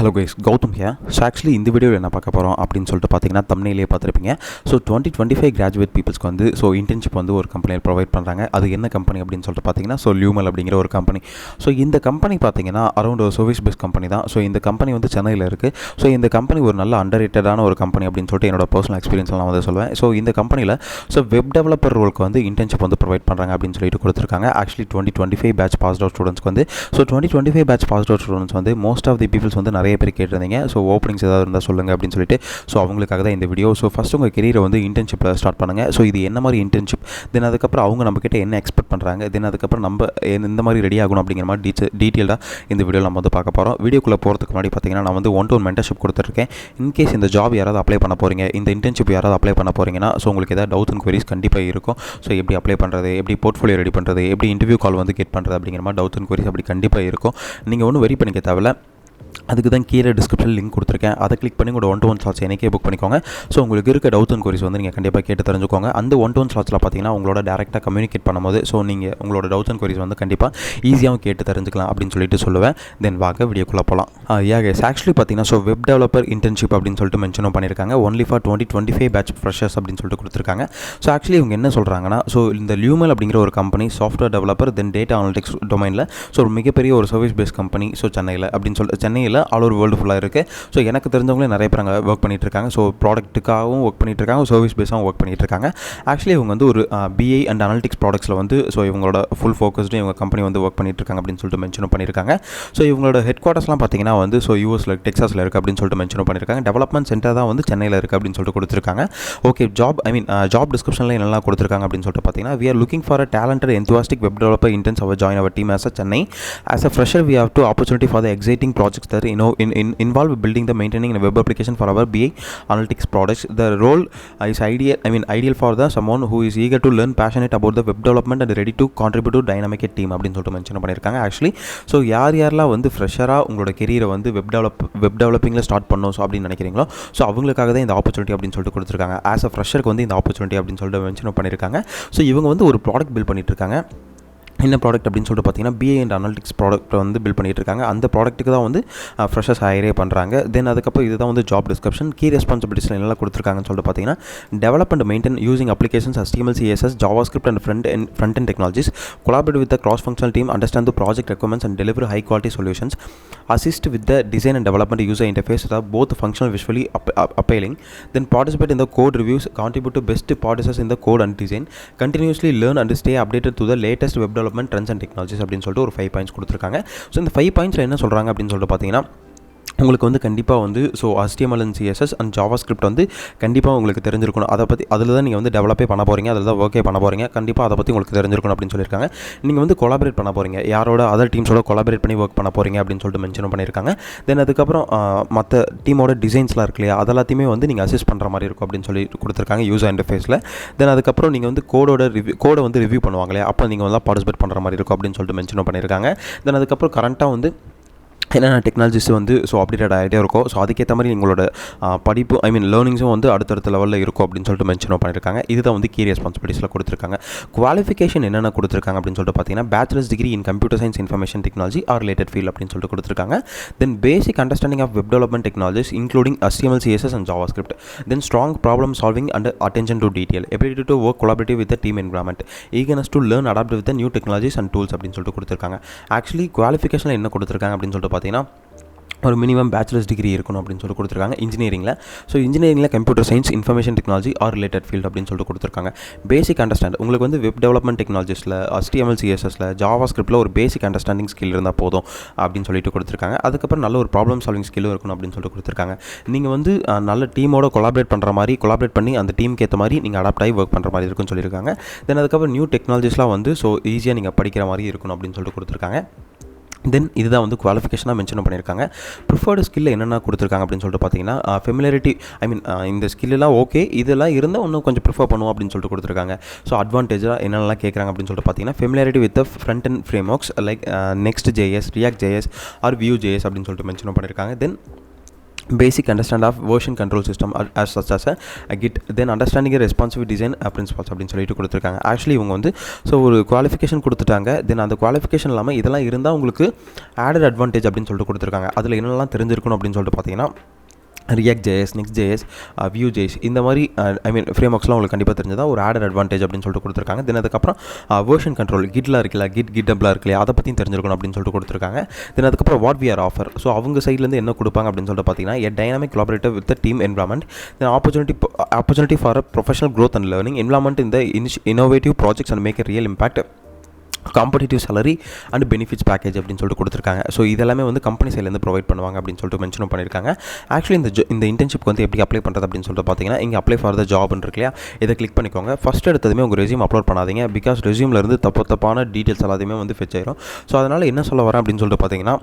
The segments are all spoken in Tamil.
Hello guys, Gautham here. So actually இந்த வீடியோவில் என்ன பார்க்க போகிறோம் அப்படின்னு சொல்லிட்டு பார்த்தீங்கன்னா தம்ப்நெயிலே பார்த்துருப்பீங்க. ஸோ 2025 கிராஜுவேட் பீப்புள்ஸ்க்கு வந்து இன்டர்ன்ஷிப் வந்து ஒரு கம்பெனியில் ப்ரொவைட் பண்ணுறாங்க. அது என்ன கம்பெனி அப்படின்னு சொல்லிட்டு பார்த்தீங்கன்னா Lumel அப்படிங்கிற ஒரு கம்பெனி. ஸோ இந்த கம்பெனி பார்த்தீங்கன்னா அரௌண்ட் ஒரு சர்வீஸ் பேஸ் கம்பெனி தான். ஸோ இந்த கம்பெனி வந்து சென்னையில் இருக்குது. ஸோ இந்த கம்பெனி ஒரு நல்ல அண்டர்ரேட்டடான ஒரு கம்பெனி அப்படின்னு சொல்லிட்டு என்னோட பர்சனல் எக்ஸ்பீரியன்ஸில் நான் வந்து சொல்லுவேன். ஸோ இந்த கம்பெனியில் வெப் டெவலப்பர் ரோலுக்கு வந்து இன்டர்ன்ஷிப் வந்து ப்ரொவைட் பண்ணுறாங்க அப்படின்னு சொல்லிட்டு கொடுத்துருக்காங்க. ஆக்சுவலி 2025 பேட்ச் பாஸ்ட் அவுட் ஸ்டூடெண்ட்ஸ்க்கு வந்து 2025 பேட்ச் பாஸ்ட் அவுட் ஸ்டூடெண்ட்ஸ் வந்து மோஸ்ட் ஆஃப் தி பீப்புள்ஸ் வந்து நிறைய பேர் கேட்டிருந்தீங்க. ஸோ ஓப்பனிங்ஸ் ஏதாவது இருந்தால் சொல்லுங்கள் அப்படின்னு சொல்லிட்டு ஸோ அவங்களுக்காக தான் இந்த வீடியோ. ஸோ ஃபஸ்ட் உங்கள் கெரியரை வந்து இன்டர்ன்ஷிப்பில் ஸ்டார்ட் பண்ணுங்கள். ஸோ இது என்ன மாதிரி இன்டர்ன்ஷிப், தென் அதுக்கப்புறம் அவங்க நம்மக்கிட்ட என்ன எக்ஸ்பெக்ட் பண்ணுறாங்க, தென் அதுக்கப்புறம் நம்ம இந்த மாதிரி ரெடி ஆகணும் அப்படிங்கிற மாதிரி டீட்டெயிலாக இந்த வீடியோவில் நம்ம வந்து பார்க்க போகிறோம். வீடியோக்குள்ளே போகிறதுக்கு முன்னாடி பார்த்தீங்கன்னா நான் வந்து 1-to-1 மென்டர்ஷிப் கொடுத்துருக்கேன். இன்கேஸ் இந்த ஜாப் யாராவது அப்ளை பண்ண போகிறீங்க, இந்த இன்டர்ன்ஷிப் யாராவது அப்ளை பண்ண போகிறீங்கன்னா ஸோ உங்களுக்கு ஏதாவது டவுட்ஸ் அண்ட் குவரிஸ் கண்டிப்பாக இருக்கும். ஸோ எப்படி அப்ளை பண்ணுறது, எப்படி போர்ட்ஃபோலியோ ரெடி பண்ணுறது, எப்படி இன்டர்வியூ கால் வந்து கெட் பண்ணுறது அப்படிங்கிற மாதிரி டவுட்ஸ் அண்ட் குவரிஸ் அப்படி கண்டிப்பாக இருக்கும். நீங்கள் ஒன்றும் வெரி பண்ணிக்க தேவையில்ல. அதுக்கு தான் கீழே டிஸ்கிரிப்ஷன் லிங்க் கொடுத்துருக்கேன். அதை கிளிக் பண்ணி உங்களோட 1-to-1 ஸ்லாட்ஸ் எனக்கே புக் பண்ணிக்கோங்க. ஸோ உங்களுக்கு இருக்க டவுட்ஸ் அண்ட் குவரிஸ் வந்து நீங்கள் கண்டிப்பாக கேட்டு தெரிஞ்சுக்கோங்க. அந்த 1-to-1 ஸ்லாட்ஸில் பார்த்தீங்கன்னா உங்களோட டேரெக்டாக கம்யூனிகேட் பண்ணும்போது ஸோ நீங்கள் உங்களோட டவுட்ஸ் அண்ட் குவரிஸ் வந்து கண்டிப்பாக ஈஸியாகவும் கேட்டு தெரிஞ்சுக்கலாம் அப்படின்னு சொல்லிட்டு சொல்லுவேன். தென் வாங்க வீடியோக்குள்ளே போகலாம். கைஸ், ஆக்சுவலி பார்த்தீங்கன்னா ஸோ வெப் டெவலப்பர் இன்டர்ன்ஷிப் அப்படின்னு சொல்லிட்டு மென்ஷனும் பண்ணியிருக்காங்க. ஒன்லி ஃபார் 2025 பேட்ச் ஃப்ரெஷர்ஸ் அப்படின்னு சொல்லிட்டு கொடுத்துருக்காங்க. ஸோ ஆக்சுவலி இவங்க என்ன சொல்கிறாங்கன்னா ஸோ இந்த Lumel அப்படிங்கிற ஒரு கம்பெனி சாஃப்ட்வேர் டெவலப்பர் தென் டேட்டா அனலிட்டிக்ஸ் டொமைனில் ஸோ ஒரு மிகப்பெரிய ஒரு சர்வீஸ் பேஸ் கம்பெனி. ஸோ சென்னையில் அப்படின்னு சொல்லிட்டு சென்னையில் ஆல் ஓவர் வேர்ல்டு ஃபுல்லாக இருக்குது. ஸோ எனக்கு தெரிஞ்சவங்களே நிறைய பேர் அங்கே ஒர்க் பண்ணிட்டு இருக்காங்க. ஸோ ப்ராடக்ட்டுக்காகவும் ஒர்க் பண்ணிட்டு இருக்காங்க, சர்வீஸ் பேஸாகவும் ஒர்க் பண்ணிட்டு இருக்காங்க. ஆக்சுவலி இவங்க வந்து ஒரு பிஐ அண்ட் அனலிட்டிக்ஸ் ப்ராடக்ட்ஸில் வந்து ஸோ இவங்களோட ஃபுல் ஃபோக்கஸ்டு இவங்க கம்பெனி வந்து ஒர்க் பண்ணிட்டு இருக்காங்க அப்படின்னு சொல்லிட்டு மென்ஷன் பண்ணியிருக்காங்க. ஸோ இவங்களோட ஹெட் குவார்ட்டர்ஸ்லாம் பார்த்தீங்கன்னா வந்து ஸோ யூஎஸில் டெக்ஸாஸில் இருக்குது அப்படின்னு சொல்லிட்டு மென்ஷன் பண்ணியிருக்காங்க. டெவலப்மெண்ட் சென்டர் தான் வந்து சென்னையில் இருக்குது அப்படின்னு சொல்லிட்டு கொடுத்துருக்காங்க. ஓகே, ஜாப் டிஸ்கிரிப்ஷனில் என்னெல்லாம் கொடுத்துருக்காங்க அப்படின்னு சொல்லிட்டு பார்த்தீங்கன்னா we are looking for a talented enthusiastic web developer interns to join our team as a Chennai. As a fresher, we have to opportunity for the exciting projects that involve building the maintaining a web application for our BI analytics products. The role is ideal for the someone who is eager to learn, passionate about the web development and ready to contribute to dynamic team அப்படின்னு சொல்லிட்டு மென்ஷன் பண்ணியிருக்காங்க. ஆக்சுவலி ஸோ யாரெல்லாம் வந்து ஃப்ரெஷராக உங்களோட கெரியரை வந்து வெப் டெவலப்பிங்கில் ஸ்டார்ட் பண்ணணும் ஸோ அப்படின்னு நினைக்கிறீங்களோ ஸோ அவங்களுக்காக தான் இந்த ஆப்பர்ச்சுனிட்டி அப்படின்னு சொல்லிட்டு கொடுத்துருக்காங்க. ஆஸ் அ ஃப்ரெஷருக்கு வந்து இந்த ஆப்பர்ச்சுனிட்டி அப்படின்னு சொல்லிட்டு மென்ஷன் பண்ணியிருக்காங்க. ஸோ இவங்க வந்து ஒரு ப்ராடக்ட் பில்ட் பண்ணிட்டு இருக்காங்க. என்ன ப்ராடக்ட் அப்படின்னு சொல்லிட்டு பார்த்தீங்கன்னா பிஏ அண்ட் அனலிட்டிக்ஸ் ப்ராடக்ட் வந்து பில்ட் பண்ணிட்டு இருக்காங்க. அந்த ப்ராடக்ட்டுக்கு தான் வந்து ஃப்ரெஷர்ஸ் ஹையரே பண்ணுறாங்க. தென் அதுக்கப்புறம் இதுதான் வந்து ஜாப் டிஸ்கிரிப்ஷன். கீ ரெஸ்பான்சிபிலிட்டிஸ் என்னெல்லாம் கொடுத்துருக்காங்கன்னு சொல்லிட்டு பார்த்தீங்கன்னா develop and maintain using applications HTML CSS JavaScript and front end technologies, collaborate with the cross functional team, understand the project requirements and deliver high quality solutions, assist with the design and development user interface that are both functional visually appealing, then participate in the code reviews, contribute to best practices in the code and design, continuously learn and stay updated to the latest web development trends and technologies அப்படின்னு சொல்லிட்டு ஒரு 5 பாயிண்ட்ஸ் கொடுத்துருக்காங்க. ஸோ இந்த 5 பாயிண்ட்ஸில் என்ன சொல்கிறாங்க அப்படின்னு சொல்லிட்டு பார்த்தீங்கன்னா உங்களுக்கு வந்து கண்டிப்பாக வந்து so HTML and CSS and JavaScript வந்து கண்டிப்பாக உங்களுக்கு தெரிஞ்சிருக்கணும். அதை பற்றி அதில் தான் நீங்கள் வந்து டெவலப்பே பண்ண போகிறீங்க, அதில் தான் ஒர்க்கே பண்ண போகிறீங்க. கண்டிப்பாக அதை பற்றி உங்களுக்கு தெரிஞ்சிருக்கணும் அப்படின்னு சொல்லியிருக்காங்க. நீங்கள் வந்து கொலாபரேட் பண்ண போகிறீங்க, யாரோட அதர் டீம்ஸோட கொலாபரேட் பண்ணி ஒர்க் பண்ண போகிறீங்க அப்படின்னு சொல்லிட்டு மென்ஷன் பண்ணியிருக்காங்க. தென் அதுக்கப்புறம் மற்ற டீமோட டிசைன்ஸ்லாம் இருக்கு இல்லையா, அதெல்லாத்தையுமே வந்து நீங்கள் அசிஸ்ட் பண்ணுற மாதிரி இருக்கும் அப்படின்னு சொல்லி கொடுத்துருக்காங்க யூசர் இன்டர்ஃபேஸில். தென் அதுக்கப்புறம் நீங்கள் வந்து கோடை வந்து ரிவ்யூ பண்ணுவாங்களே, அப்போ நீங்கள் வந்து பார்ட்டிசிபேட் பண்ணுற மாதிரி இருக்கும் அப்படின்னு சொல்லிட்டு மென்ஷன் பண்ணியிருக்காங்க. தென் அதுக்கப்புறம் கரண்ட்டாக வந்து என்னென்ன டெக்னாலஜிஸ் வந்து ஸோ அப்டேட் ஆகிட்டே இருக்கும். ஸோ அதுக்கேற்ற மாதிரி உங்களோட படிப்பு லேர்னிங்ஸும் வந்து அடுத்தடுத்த லெவலில் இருக்கும் அப்படின்னு சொல்லிட்டு மென்ஷன் பண்ணியிருக்காங்க. இதுதான் வந்து கீ ரெஸ்பான்சிபிலிட்டிஸில் கொடுத்துருக்காங்க. குவாலிஃபிகேஷன் என்னென்ன கொடுத்துருக்காங்க அப்படின்னு சொல்லிட்டு பார்த்தீங்கன்னா bachelors degree in computer science information technology or related field அப்படின்னு சொல்லிட்டு கொடுத்துருக்காங்க. Then basic understanding of web development technologies including HTML CSS and JavaScript. Then strong problem solving and attention to detail, ability to work collaboratively with the team environment, eagerness to learn, adapt with the new technologies and tools அப்படின்னு சொல்லிட்டு கொடுத்துருக்காங்க. ஆக்சுவலி குவாலிஃபிகேஷனில் என்ன கொடுத்துருக்காங்க அப்படின்னு சொல்லிட்டு பார்த்தீங்கன்னா ஒரு மினிமம் பேச்சுலர்ஸ் டிகிரி இருக்கணும் அப்படின்னு சொல்லிட்டு கொடுத்துருக்காங்க இன்ஜினியரிங்கில். ஸோ இன்ஜினியரிங்கில் computer science information technology or related field அப்படின்னு சொல்லிட்டு கொடுத்துருக்காங்க. பேசிக் அண்டர்ஸ்டாண்ட் உங்களுக்கு வந்து வெப் டெவலப்மெண்ட் டெக்னாலஜிஸில் HTML CSSல JavaScriptல ஒரு பேசிக் அண்டர்ஸ்டாண்டிங் ஸ்கில் இருந்தால் போதும் அப்படின்னு சொல்லிட்டு கொடுத்துருக்காங்க. அதுக்கப்புறம் நல்ல ஒரு ப்ராப்ளம் சால்விங் ஸ்கில்லும் இருக்கணும் அப்படின்னு சொல்லிட்டு கொடுத்துருக்காங்க. நீங்கள் வந்து நல்ல டீமோட கொலாபரேட் பண்ணி அந்த டீமுக்கு ஏற்ற மாதிரி நீங்கள் அடாப்ட் ஆகி ஒர்க் பண்ணுற மாதிரி இருக்குன்னு சொல்லியிருக்காங்க. தென் அதுக்கப்புறம் நியூ டெக்னாலஜிஸ்லாம் வந்து ஸோ ஈஸியாக நீங்கள் படிக்கிற மாதிரி இருக்கணும் அப்படின்னு சொல்லிட்டு கொடுத்துருக்காங்க. தென் இதுதான் வந்து குவாலிஃபிகேஷனாக மென்ஷன் பண்ணியிருக்காங்க. ப்ரிஃபர்டு ஸ்கில் என்னென்ன கொடுத்துருக்காங்க அப்படின்னு சொல்லிட்டு பார்த்தீங்கன்னா ஃபெமிலியாரிட்டி இந்த ஸ்கில்லாம் ஓகே, இதெல்லாம் இருந்தால் இன்னும் கொஞ்சம் ப்ரிஃபர் பண்ணுவோம் அப்படின்னு சொல்லிட்டு கொடுத்துருக்காங்க. ஸோ அட்வான்டேஜாக என்னென்னலாம் கேட்குறாங்க அப்படின்னு சொல்லிட்டு பார்த்தீங்கன்னா familiarity with front and frameworks like Next.js, React.js or Vue.js அப்படின்னு சொல்லிட்டு மென்ஷன் பண்ணியிருக்காங்க. தென் basic understand of version control system as such as a git, then understanding a responsive design principles அப்படின்னு சொல்லிட்டு கொடுத்துருக்காங்க. ஆக்சுவலி இவங்க வந்து ஸோ ஒரு குவாலிஃபிகேஷன் கொடுத்துட்டாங்க. தென் அந்த குவாலிஃபிகேஷன் இல்லாமல் இதெல்லாம் இருந்தால் உங்களுக்கு ஆடட் அட்வான்டேஜ் அப்படின்னு சொல்லிட்டு கொடுத்துருக்காங்க. அதில் என்னெல்லாம் தெரிஞ்சிருக்கணும் அப்படின்னு சொல்லிட்டு பார்த்தீங்கன்னா React.js, Next.js, Vue.js இந்த மாதிரி ஃப்ரேம் ஒர்க்ஸ்லாம் உங்களுக்கு கண்டிப்பாக தெரிஞ்சதாக ஒரு ஆடட் அட்வான்டேஜ் அப்படின்னு சொல்லிட்டு கொடுத்துருக்காங்க. தென் அதுக்கப்புறம் வேர்ஷன் கண்ட்ரோல் கிட்லாம் இருக்குல்ல, கிட்டப்லாம் இருக்குல்லையா, அதை பற்றியும் தெரிஞ்சிருக்கணும் அப்படின்னு சொல்லிட்டு கொடுத்துருக்காங்க. தென் அதுக்கப்புறம் what we are offer, so அவங்க சைட்லேருந்து என்ன கொடுப்பாங்க அப்படின்னு சொல்லிட்டு பார்த்தீங்கன்னா a dynamic collaborative with the team environment, then opportunity for a professional growth and learning, involvement in the innovative projects and make a real impact, competitive salary and benefits package அப்படின்னு சொல்லிட்டு கொடுத்துருக்காங்க. ஸோ இதெல்லாமே வந்து கம்பெனி சைட்லேருந்து ப்ரொவைட் பண்ணுவாங்க அப்படின்னு சொல்லிட்டு மென்ஷன் பண்ணியிருக்காங்க. ஆக்சுவலி இந்த இன்டர்ன்ஷிப் வந்து எப்படி அப்ளை பண்ணுறது அப்படின்னு சொல்லிட்டு பார்த்தீங்கன்னா, இங்கே அப்ளை ஃபார் த ஜாப்னு இருக்கு இல்லையா, இதை கிளிக் பண்ணிக்கோங்க. ஃபஸ்ட் எடுத்ததுமே உங்கள் ரெஸ்யூம் அப்லோட் பண்ணாதீங்க. பிகாஸ் ரெஸ்யூம்லேருந்து தப்பான டீட்டெயில்ஸ் எல்லாத்தையுமே வந்து ஃபெச் ஆயிரும். ஸோ அதனால் என்ன சொல்ல வரேன் அப்படின்னு சொல்லிட்டு பார்த்தீங்கன்னா,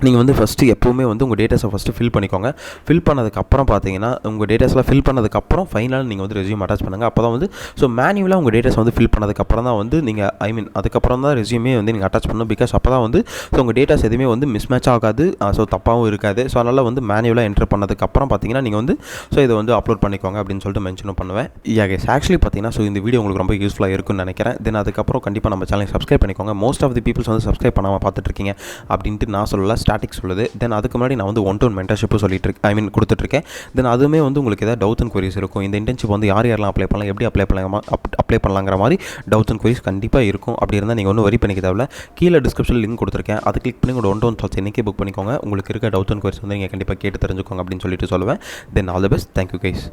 நீங்கள் வந்து ஃபஸ்ட்டு எப்போவுமே வந்து உங்கள் டேட்டாஸை ஃபஸ்ட்டு ஃபில் பண்ணிக்கோங்க. ஃபில் பண்ணதுக்கப்புறம் பார்த்தீங்கன்னா உங்கள் டேட்டாஸ்லாம் ஃபில் பண்ணதுக்கப்புறம் ஃபைனலாக நீங்கள் வந்து ரெஸ்யூம் அட்டாச் பண்ணுங்கள். அப்போ தான் வந்து ஸோ மேனுவலாக உங்கள் டேட்டாஸ் வந்து ஃபில் பண்ணதுக்கப்புறம் தான் வந்து நீங்கள் அதுக்கப்புறம் தான் ரெஸ்யூமே வந்து நீங்கள் அட்டாச் பண்ணணும். பிகாஸ் அப்போ தான் வந்து ஸோ உங்கள் டேட்டாஸ் எதுவுமே வந்து மிஸ்மேட்ச் ஆகாது, ஸோ தப்பாகவும் இருக்காது. ஸோ அதனால் வந்து மேனுவலாக என்டர் பண்ணதுக்கப்புறம் பார்த்தீங்கன்னா நீங்கள் வந்து ஸோ இதை வந்து அப்லோட் பண்ணிக்கோங்க அப்படின்னு சொல்லிட்டு மென்ஷனும் பண்ணுவேன். கைஸ் ஆக்சுவலி பார்த்தீங்கன்னா ஸோ இந்த வீடியோ உங்களுக்கு ரொம்ப யூஸ்ஃபுல்லாக இருக்குன்னு நினைக்கிறேன். தென் அதுக்கப்புறம் கண்டிப்பாக நம்ம சேனலை சப்ஸ்கிரைப் பண்ணிக்கோங்க. மோஸ்ட் ஆஃப் தி பீப்புள்ஸ் வந்து சப்ஸ்கிரைப் பண்ணாமல் பார்த்துட்ருக்கீங்க அப்படின்ட்டு நான் சொல்லல, ஸ்டாட்டிக் சொல்லுது. தென் அதுக்கு முன்னாடி நான் வந்து 1-to-1 மென்டர்ஷிப்பும் சொல்லிட்டு கொடுத்துட்ருக்கேன். தென் அதுவுமே வந்து உங்களுக்கு ஏதாவது டவுட்ஸ் அண்ட் குவரிஸ் இருக்கும். இந்த இன்டர்ன்ஷிப் வந்து யாரெல்லாம் அப்ளை பண்ணலாம், எப்படி அப்ளை பண்ணலாங்கிற மாதிரி டவுட்ஸ் அண்ட் குவரிஸ் கண்டிப்பாக இருக்கும். அப்படி இருந்தால் நீங்கள் ஒன்றும் வரி பண்ணிக்க தேவையில்ல. கீழே டிஸ்கிரிப்ஷனில் லிங்க் கொடுத்துருக்கேன், அதை கிளிக் பண்ணி உங்களோட 1-to-1 தாட்ஸ் இன்றைக்கே புக் பண்ணிக்கோங்க. உங்களுக்கு இருக்க டவுட்ஸ் அண்ட் குவரிஸ் வந்து நீங்கள் கண்டிப்பாக கேட்டு தெரிஞ்சுக்கோங்க அப்படின்னு சொல்லிட்டு சொல்லுவேன். Then all the best. Thank you guys.